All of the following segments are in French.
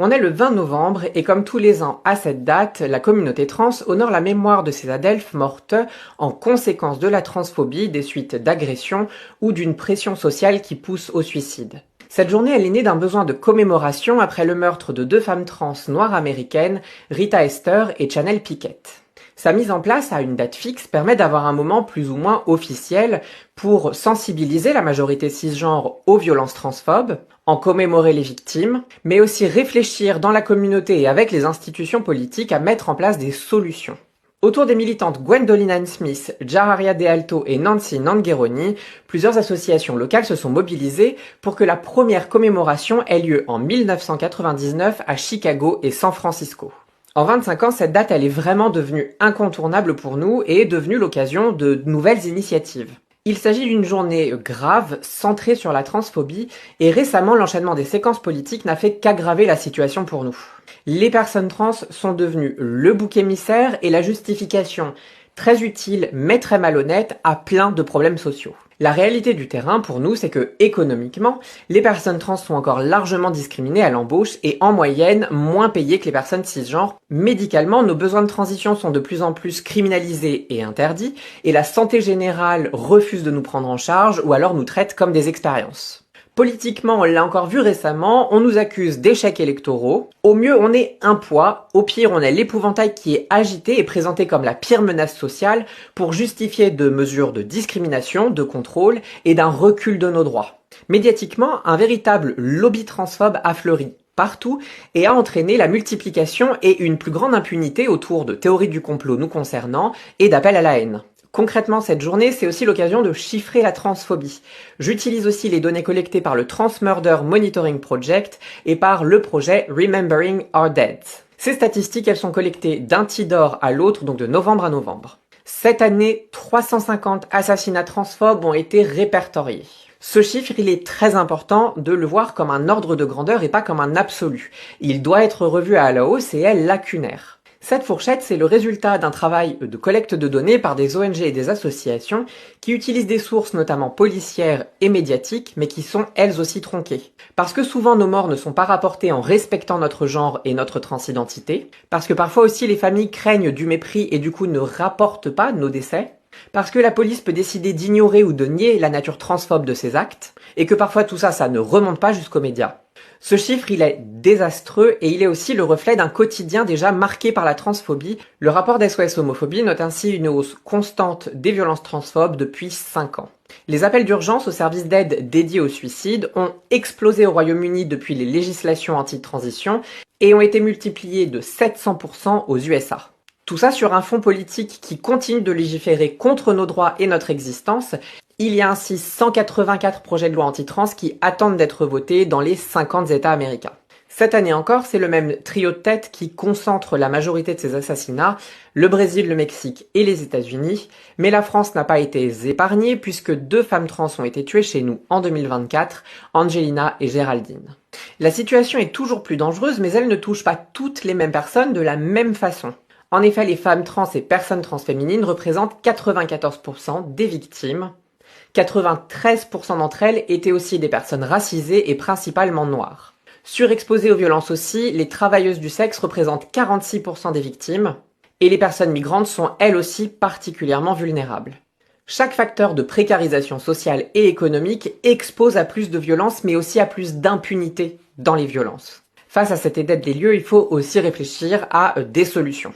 On est le 20 novembre et comme tous les ans à cette date, la communauté trans honore la mémoire de ces adelphes mortes en conséquence de la transphobie, des suites d'agressions ou d'une pression sociale qui pousse au suicide. Cette journée, elle est née d'un besoin de commémoration après le meurtre de deux femmes trans noires américaines, Rita Ester et Chanel Piquet. Sa mise en place à une date fixe permet d'avoir un moment plus ou moins officiel pour sensibiliser la majorité cisgenre aux violences transphobes, en commémorer les victimes, mais aussi réfléchir dans la communauté et avec les institutions politiques à mettre en place des solutions. Autour des militantes Gwendolyn Ann Smith, Jararia De Alto et Nancy Nangeroni, plusieurs associations locales se sont mobilisées pour que la première commémoration ait lieu en 1999 à Chicago et San Francisco. En 25 ans, cette date elle est vraiment devenue incontournable pour nous et est devenue l'occasion de nouvelles initiatives. Il s'agit d'une journée grave, centrée sur la transphobie, et récemment l'enchaînement des séquences politiques n'a fait qu'aggraver la situation pour nous. Les personnes trans sont devenues le bouc émissaire et la justification très utile mais très malhonnête à plein de problèmes sociaux. La réalité du terrain pour nous, c'est que économiquement, les personnes trans sont encore largement discriminées à l'embauche et en moyenne moins payées que les personnes cisgenres. Médicalement, nos besoins de transition sont de plus en plus criminalisés et interdits et la santé générale refuse de nous prendre en charge ou alors nous traite comme des expériences. Politiquement, on l'a encore vu récemment, on nous accuse d'échecs électoraux. Au mieux, on est un poids, au pire, on est l'épouvantail qui est agité et présenté comme la pire menace sociale pour justifier de mesures de discrimination, de contrôle et d'un recul de nos droits. Médiatiquement, un véritable lobby transphobe a fleuri partout et a entraîné la multiplication et une plus grande impunité autour de théories du complot nous concernant et d'appels à la haine. Concrètement, cette journée, c'est aussi l'occasion de chiffrer la transphobie. J'utilise aussi les données collectées par le Trans Murder Monitoring Project et par le projet Remembering Our Dead. Ces statistiques, elles sont collectées d'un Tidor à l'autre, donc de novembre à novembre. Cette année, 350 assassinats transphobes ont été répertoriés. Ce chiffre, il est très important de le voir comme un ordre de grandeur et pas comme un absolu. Il doit être revu à la hausse et est lacunaire. Cette fourchette, c'est le résultat d'un travail de collecte de données par des ONG et des associations qui utilisent des sources notamment policières et médiatiques, mais qui sont elles aussi tronquées. Parce que souvent nos morts ne sont pas rapportées en respectant notre genre et notre transidentité, parce que parfois aussi les familles craignent du mépris et du coup ne rapportent pas nos décès, parce que la police peut décider d'ignorer ou de nier la nature transphobe de ces actes, et que parfois tout ça ne remonte pas jusqu'aux médias. Ce chiffre, il est désastreux et il est aussi le reflet d'un quotidien déjà marqué par la transphobie. Le rapport d'SOS Homophobie note ainsi une hausse constante des violences transphobes depuis 5 ans. Les appels d'urgence aux services d'aide dédiés au suicide ont explosé au Royaume-Uni depuis les législations anti-transition et ont été multipliés de 700% aux USA. Tout ça sur un fond politique qui continue de légiférer contre nos droits et notre existence. Il y a ainsi 184 projets de loi anti-trans qui attendent d'être votés dans les 50 États américains. Cette année encore, c'est le même trio de tête qui concentre la majorité de ces assassinats, le Brésil, le Mexique et les États-Unis, mais la France n'a pas été épargnée puisque 2 femmes trans ont été tuées chez nous en 2024, Angelina et Géraldine. La situation est toujours plus dangereuse, mais elle ne touche pas toutes les mêmes personnes de la même façon. En effet, les femmes trans et personnes transféminines représentent 94% des victimes. 93% d'entre elles étaient aussi des personnes racisées et principalement noires. Surexposées aux violences aussi, les travailleuses du sexe représentent 46% des victimes et les personnes migrantes sont elles aussi particulièrement vulnérables. Chaque facteur de précarisation sociale et économique expose à plus de violence mais aussi à plus d'impunité dans les violences. Face à cet état des lieux, il faut aussi réfléchir à des solutions.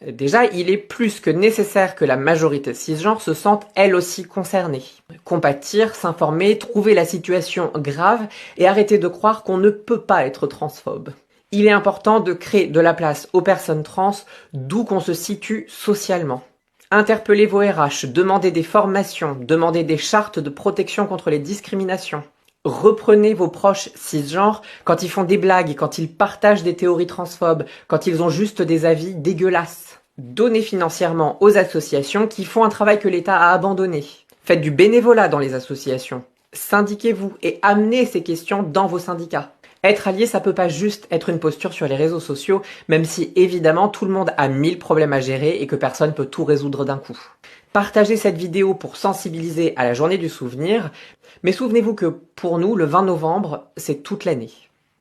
Déjà, il est plus que nécessaire que la majorité cisgenre se sente elle aussi concernée. Compatir, s'informer, trouver la situation grave et arrêter de croire qu'on ne peut pas être transphobe. Il est important de créer de la place aux personnes trans d'où qu'on se situe socialement. Interpellez vos RH, demandez des formations, demandez des chartes de protection contre les discriminations. Reprenez vos proches cisgenres quand ils font des blagues, quand ils partagent des théories transphobes, quand ils ont juste des avis dégueulasses. Donnez financièrement aux associations qui font un travail que l'État a abandonné. Faites du bénévolat dans les associations. Syndiquez-vous et amenez ces questions dans vos syndicats. Être allié, ça peut pas juste être une posture sur les réseaux sociaux, même si évidemment tout le monde a 1000 problèmes à gérer et que personne peut tout résoudre d'un coup. Partagez cette vidéo pour sensibiliser à la journée du souvenir, mais souvenez-vous que pour nous, le 20 novembre, c'est toute l'année.